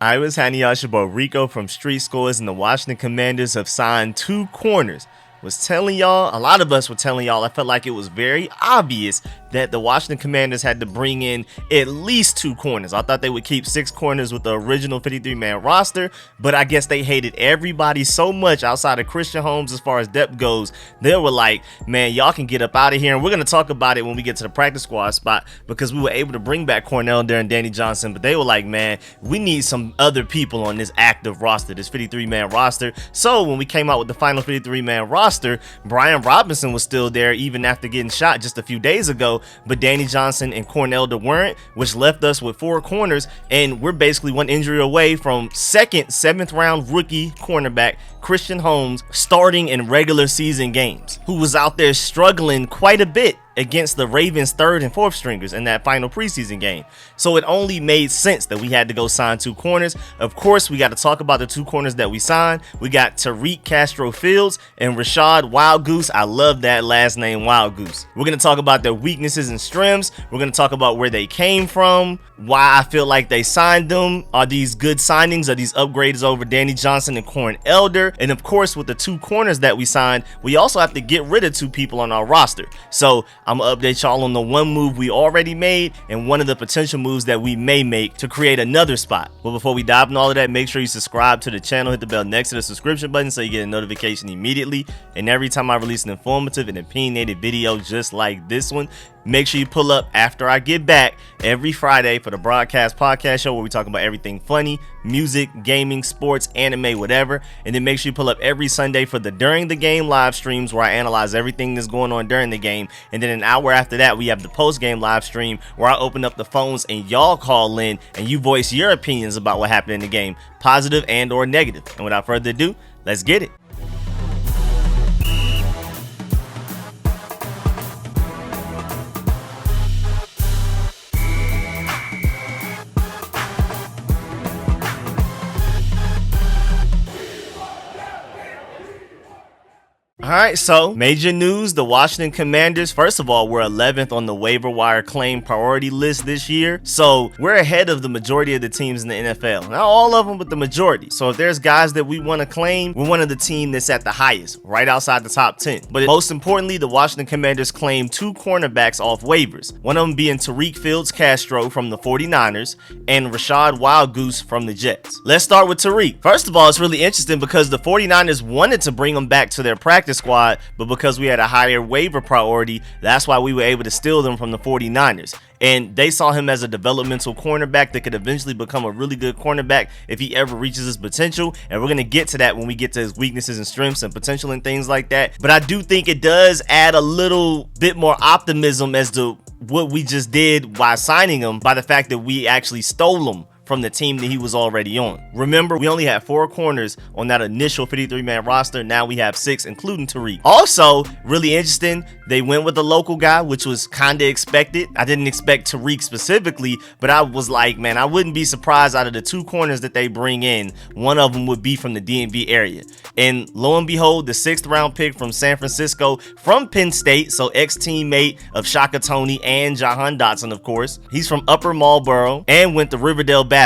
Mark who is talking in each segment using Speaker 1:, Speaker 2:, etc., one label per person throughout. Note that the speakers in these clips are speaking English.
Speaker 1: I was handing y'all your boy Rico from Street Scores, and the Washington Commanders have signed 2 corners. Was telling y'all, a lot of us were telling y'all, I felt like it was very obvious that the Washington Commanders had to bring in at least 2 corners. I thought they would keep 6 corners with the original 53-man roster, but I guess they hated everybody so much outside of Christian Holmes as far as depth goes. They were like, man, y'all can get up out of here, and we're going to talk about it when we get to the practice squad spot, because we were able to bring back Cornell and Danny Johnson, but they were like, man, we need some other people on this active roster, this 53-man roster. So when we came out with the final 53-man roster, Brian Robinson was still there even after getting shot just a few days ago, but Danny Johnson and Cornell weren't, which left us with 4 corners, and we're basically one injury away from second 7th round rookie cornerback Christian Holmes starting in regular season games, who was out there struggling quite a bit against the Ravens' 3rd and 4th stringers in that final preseason game. So it only made sense that we had to go sign 2 corners. Of course, we got to talk about the 2 corners that we signed. We got Tariq Castro Fields and Rachad Wildgoose. I love that last name, Wildgoose. We're going to talk about their weaknesses and strengths. We're going to talk about where they came from, why I feel like they signed them. Are these good signings? Are these upgrades over Danny Johnson and Corn Elder? And of course, with the 2 corners that we signed, we also have to get rid of 2 people on our roster. So I'm gonna update y'all on the one move we already made and one of the potential moves that we may make to create another spot. But before we dive into all of that, make sure you subscribe to the channel, hit the bell next to the subscription button so you get a notification immediately. And every time I release an informative and opinionated video just like this one, make sure you pull up after I get back every Friday for the Broadcast Podcast Show, where we talk about everything funny, music, gaming, sports, anime, whatever. And then make sure you pull up every Sunday for the During the Game live streams, where I analyze everything that's going on during the game. And then an hour after that, we have the post-game live stream, where I open up the phones and y'all call in and you voice your opinions about what happened in the game, positive and or negative. And without further ado, let's get it. Alright, so major news, the Washington Commanders, first of all, we're 11th on the waiver wire claim priority list this year, so we're ahead of the majority of the teams in the NFL. Not all of them, but the majority. So if there's guys that we want to claim, we're one of the team that's at the highest, right outside the top 10. But most importantly, the Washington Commanders claimed 2 cornerbacks off waivers, one of them being Tariq Fields-Castro from the 49ers and Rachad Wildgoose from the Jets. Let's start with Tariq. First of all, it's really interesting because the 49ers wanted to bring him back to their practice squad, but because we had a higher waiver priority, that's why we were able to steal them from the 49ers. And they saw him as a developmental cornerback that could eventually become a really good cornerback if he ever reaches his potential. And we're going to get to that when we get to his weaknesses and strengths and potential and things like that. But I do think it does add a little bit more optimism as to what we just did while signing him, by the fact that we actually stole him from the team that he was already on. Remember, we only had 4 corners on that initial 53-man roster. Now we have 6, including Tariq. Also, really interesting, they went with a local guy, which was kind of expected. I didn't expect Tariq specifically, but I was like, man, I wouldn't be surprised out of the 2 corners that they bring in, one of them would be from the DMV area. And lo and behold, the 6th round pick from San Francisco from Penn State, so ex-teammate of Shaka Toney and Jahan Dotson, of course. He's from Upper Marlboro and went to Riverdale Baptist.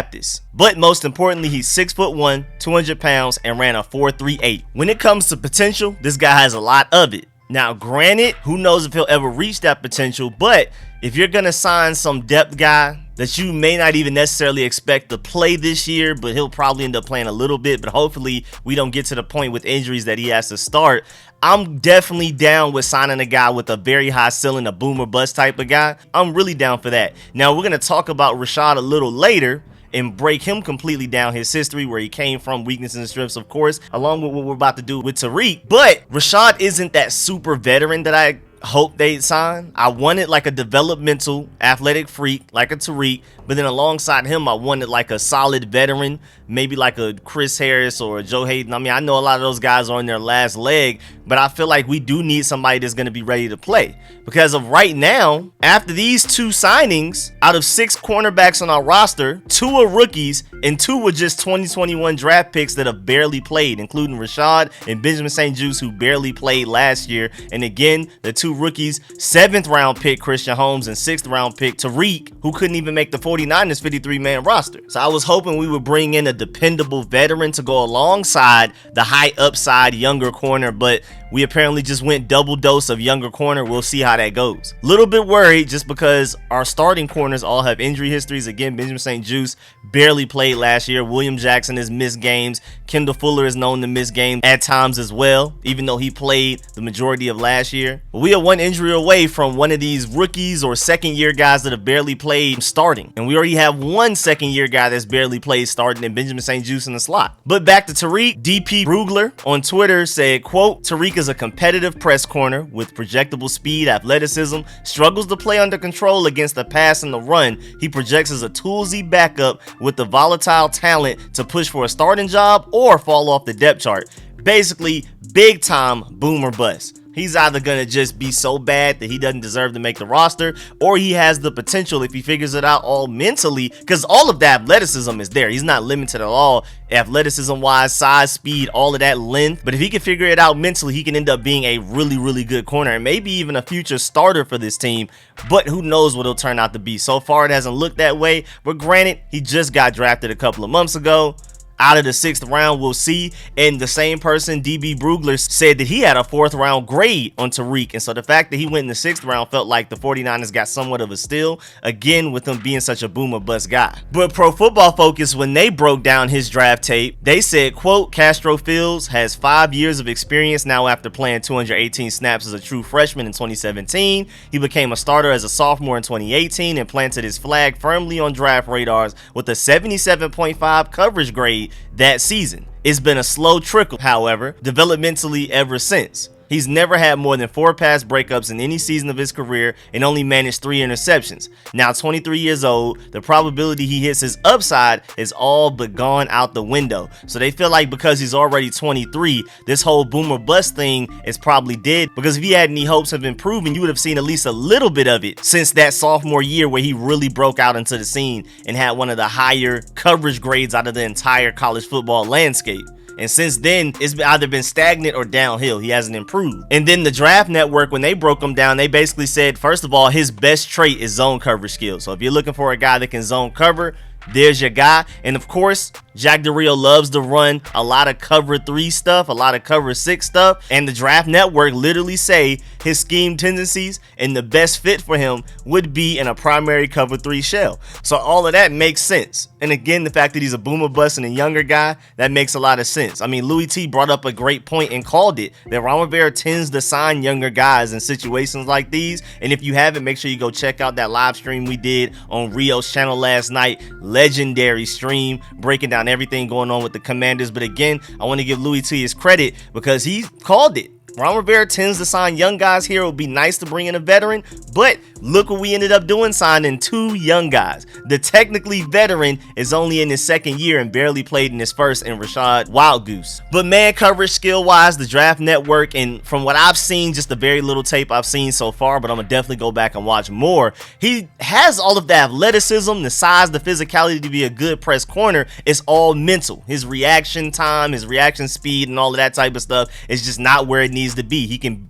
Speaker 1: But most importantly, he's 6'1", 200 pounds, and ran a 4.38. When it comes to potential, this guy has a lot of it. Now, granted, who knows if he'll ever reach that potential, but if you're gonna sign some depth guy that you may not even necessarily expect to play this year, but he'll probably end up playing a little bit, but hopefully we don't get to the point with injuries that he has to start, I'm definitely down with signing a guy with a very high ceiling, a boomer bust type of guy. I'm really down for that. Now, we're going to talk about Rachad a little later and break him completely down, his history, where he came from, weaknesses and strengths, of course, along with what we're about to do with Tariq. But Rachad isn't that super veteran that I hope they'd sign. I wanted like a developmental athletic freak like a Tariq, but then alongside him I wanted like a solid veteran, maybe like a Chris Harris or a Joe Hayden. I mean, I know a lot of those guys are on their last leg, but I feel like we do need somebody that's going to be ready to play, because of right now, after these 2 signings, out of 6 cornerbacks on our roster, 2 are rookies and 2 were just 2021 draft picks that have barely played, including Rachad and Benjamin St. Juste, who barely played last year. And again, the 2 two rookies, 7th round pick Christian Holmes and 6th round pick Tariq, who couldn't even make the 49ers 53-man roster. So I was hoping we would bring in a dependable veteran to go alongside the high upside younger corner, but we apparently just went double dose of younger corner. We'll see how that goes. Little bit worried just because our starting corners all have injury histories. Again, Benjamin St-Juste barely played last year. William Jackson has missed games. Kendall Fuller is known to miss games at times as well, even though he played the majority of last year. But we are one injury away from one of these rookies or second-year guys that have barely played starting. And we already have one second-year guy that's barely played starting in Benjamin St-Juste in the slot. But back to Tariq, DP Brugler on Twitter said, quote, Tariq is a competitive press corner with projectable speed, athleticism, struggles to play under control against the pass and the run. He projects as a toolsy backup with the volatile talent to push for a starting job or fall off the depth chart. Basically, big time boom or bust. He's either going to just be so bad that he doesn't deserve to make the roster, or he has the potential, if he figures it out all mentally, because all of the athleticism is there. He's not limited at all, athleticism-wise, size, speed, all of that length. But if he can figure it out mentally, he can end up being a really, really good corner and maybe even a future starter for this team. But who knows what it'll turn out to be. So far, it hasn't looked that way. But granted, he just got drafted a couple of months ago. Out of the 6th round, we'll see. And the same person, DB Brugler, said that he had a 4th round grade on Tariq. And so the fact that he went in the 6th round felt like the 49ers got somewhat of a steal, again, with him being such a boom or bust guy. But Pro Football Focus, when they broke down his draft tape, they said, quote, Castro Fields has 5 years of experience now after playing 218 snaps as a true freshman in 2017. He became a starter as a sophomore in 2018 and planted his flag firmly on draft radars with a 77.5 coverage grade that season. It's been a slow trickle, however, developmentally ever since. He's never had more than 4 pass breakups in any season of his career and only managed 3 interceptions. Now 23 years old, the probability he hits his upside is all but gone out the window. So they feel like because he's already 23, this whole boom or bust thing is probably dead, because if he had any hopes of improving, you would have seen at least a little bit of it since that sophomore year where he really broke out into the scene and had one of the higher coverage grades out of the entire college football landscape. And since then, it's either been stagnant or downhill. He hasn't improved. And then the Draft Network, when they broke him down, they basically said, first of all, his best trait is zone coverage skills. So if you're looking for a guy that can zone cover, there's your guy. And of course, Jack Del Rio loves to run a lot of cover 3 stuff, a lot of cover 6 stuff. And the Draft Network literally say his scheme tendencies and the best fit for him would be in a primary cover 3 shell. So all of that makes sense. And again, the fact that he's a boomer bust and a younger guy, that makes a lot of sense. I mean, Louis T brought up a great point and called it that Ron Rivera tends to sign younger guys in situations like these. And if you haven't, make sure you go check out that live stream we did on Rio's channel last night. Legendary stream breaking down everything going on with the Commanders. But again, I want to give Louis T his credit because he called it. Ron Rivera tends to sign young guys here. It would be nice to bring in a veteran, but look what we ended up doing, signing 2 young guys. The technically veteran is only in his 2nd year and barely played in his first in Rachad Wildgoose. But man coverage skill-wise, the Draft Network, and from what I've seen, just the very little tape I've seen so far, but I'm going to definitely go back and watch more. He has all of the athleticism, the size, the physicality to be a good press corner. It's all mental. His reaction time, his reaction speed, and all of that type of stuff is just not where it needs to be. He can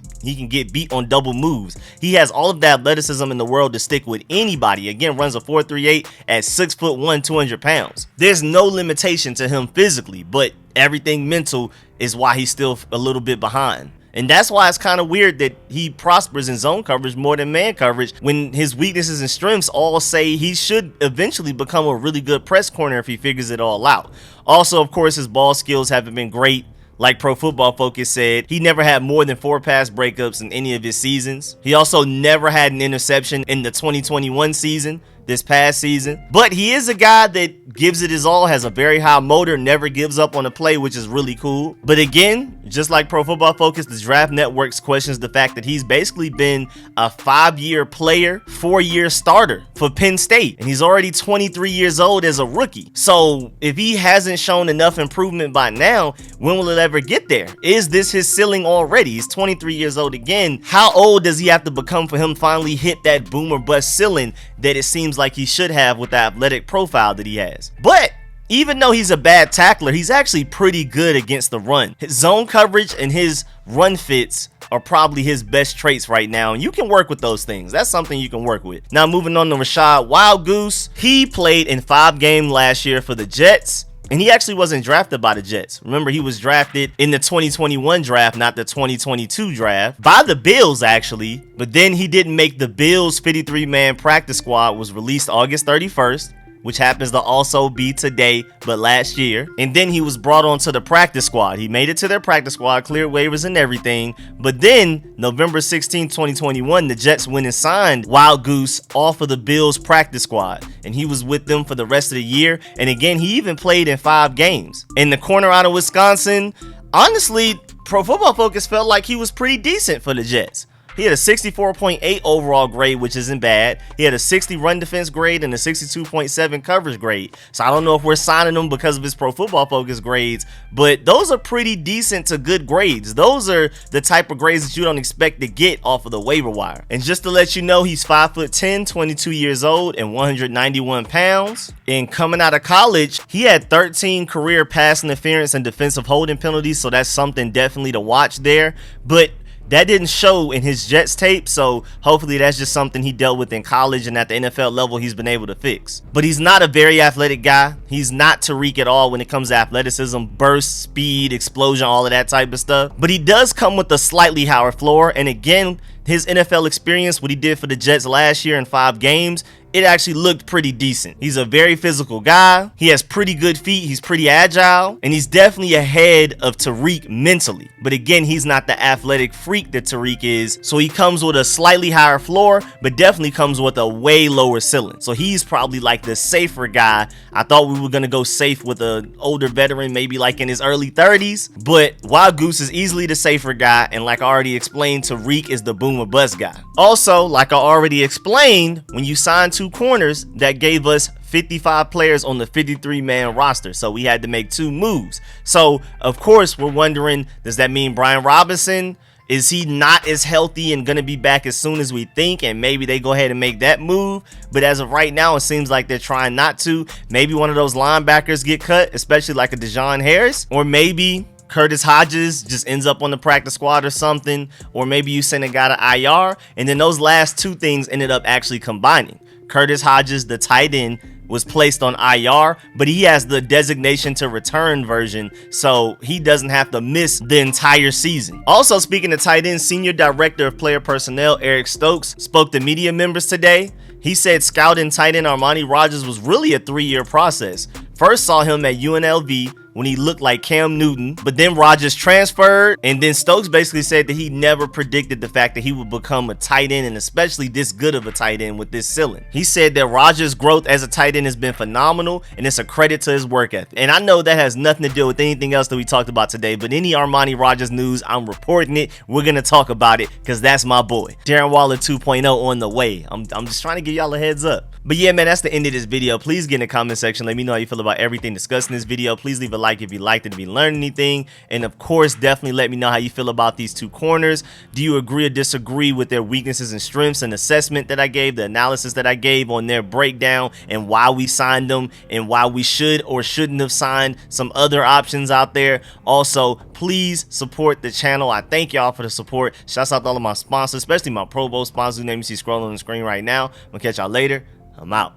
Speaker 1: get beat on double moves. He has all of the athleticism in the world to stick with anybody. Again, runs a 4.38 at 6'1", 200 pounds. There's no limitation to him physically, but everything mental is why he's still a little bit behind. And that's why it's kind of weird that he prospers in zone coverage more than man coverage when his weaknesses and strengths all say he should eventually become a really good press corner if he figures it all out. Also, of course, his ball skills haven't been great. Like Pro Football Focus said, he never had more than 4 pass breakups in any of his seasons. He also never had an interception in the 2021 season, this past season. But he is a guy that gives it his all, has a very high motor, never gives up on a play, which is really cool. But again, just like Pro Football Focus, the Draft Network questions the fact that he's basically been a 5-year player, 4-year starter for Penn State. And he's already 23 years old as a rookie. So if he hasn't shown enough improvement by now, when will it ever get there? Is this his ceiling already? He's 23 years old again. How old does he have to become for him finally hit that boom or bust ceiling that it seems like he should have with the athletic profile that he has? But Even though he's a bad tackler, he's actually pretty good against the run. His zone coverage and his run fits are probably his best traits right now, and you can work with those things. That's something you can work with. Now moving on to Rachad Wildgoose. He played in 5 games last year for the Jets, and he actually wasn't drafted by the Jets. Remember, he was drafted in the 2021 draft, not the 2022 draft, by the Bills actually, but then he didn't make the Bills 53-man practice squad. Was released August 31st. Which happens to also be today, but last year. And then he was brought onto the practice squad. He made it to their practice squad, cleared waivers and everything. But then, November 16, 2021, the Jets went and signed Wildgoose off of the Bills practice squad. And he was with them for the rest of the year. And again, he even played in 5 games. In the corner out of Wisconsin, honestly, Pro Football Focus felt like he was pretty decent for the Jets. He had a 64.8 overall grade, which isn't bad. He had a 60 run defense grade and a 62.7 coverage grade. So I don't know if we're signing him because of his Pro Football Focus grades, but those are pretty decent to good grades. Those are the type of grades that you don't expect to get off of the waiver wire. And just to let you know, he's 5'10", 22 years old, and 191 pounds. And coming out of college, he had 13 career pass interference and defensive holding penalties, so that's something definitely to watch there. But that didn't show in his Jets tape, so hopefully that's just something he dealt with in college, and at the NFL level he's been able to fix. But he's not a very athletic guy. He's not Tariq at all when it comes to athleticism, burst, speed, explosion, all of that type of stuff. But he does come with a slightly higher floor, and again, his NFL experience, what he did for the Jets last year in 5 games, it actually looked pretty decent. He's a very physical guy. He has pretty good feet. He's pretty agile, and he's definitely ahead of Tariq mentally. But again, he's not the athletic freak that Tariq is. So he comes with a slightly higher floor, but definitely comes with a way lower ceiling. So he's probably like the safer guy. I thought we were going to go safe with an older veteran, maybe like in his early 30s. But Wildgoose is easily the safer guy. And like I already explained, Tariq is the boom or bust guy. Also, like I already explained, when you sign 2 corners, that gave us 55 players on the 53-man roster, so we had to make 2 moves. So of course we're wondering, does that mean Brian Robinson, is he not as healthy and gonna be back as soon as we think, and maybe they go ahead and make that move? But as of right now, it seems like they're trying not to. Maybe one of those linebackers get cut, especially like a Dejon Harris, or maybe Curtis Hodges just ends up on the practice squad or something, or maybe you send a guy to IR, and then those last 2 things ended up actually combining. Curtis Hodges, the tight end, was placed on IR, but he has the designation to return version, so he doesn't have to miss the entire season. Also, speaking of tight ends, Senior Director of Player Personnel Eric Stokes spoke to media members today. He said scouting tight end Armani Rogers was really a 3-year process. First saw him at UNLV when he looked like Cam Newton, but then Rodgers transferred, and then Stokes basically said that he never predicted the fact that he would become a tight end, and especially this good of a tight end with this ceiling. He said that Rodgers' growth as a tight end has been phenomenal, and it's a credit to his work ethic. And I know that has nothing to do with anything else that we talked about today, but any Armani Rogers news, I'm reporting it. We're gonna talk about it because that's my boy. Darren Waller 2.0 on the way. I'm just trying to give y'all a heads up. But yeah, man, that's the end of this video. Please get in the comment section. Let me know how you feel about everything discussed in this video. Please leave a like if you liked it, if you learned anything. And of course, definitely let me know how you feel about these 2 corners. Do you agree or disagree with their weaknesses and strengths and assessment that I gave, the analysis that I gave on their breakdown and why we signed them and why we should or shouldn't have signed some other options out there? Also, please support the channel. I thank y'all for the support. Shouts out to all of my sponsors, especially my Pro Bowl sponsors whose name you see scrolling on the screen right now. I'm gonna catch y'all later. I'm out.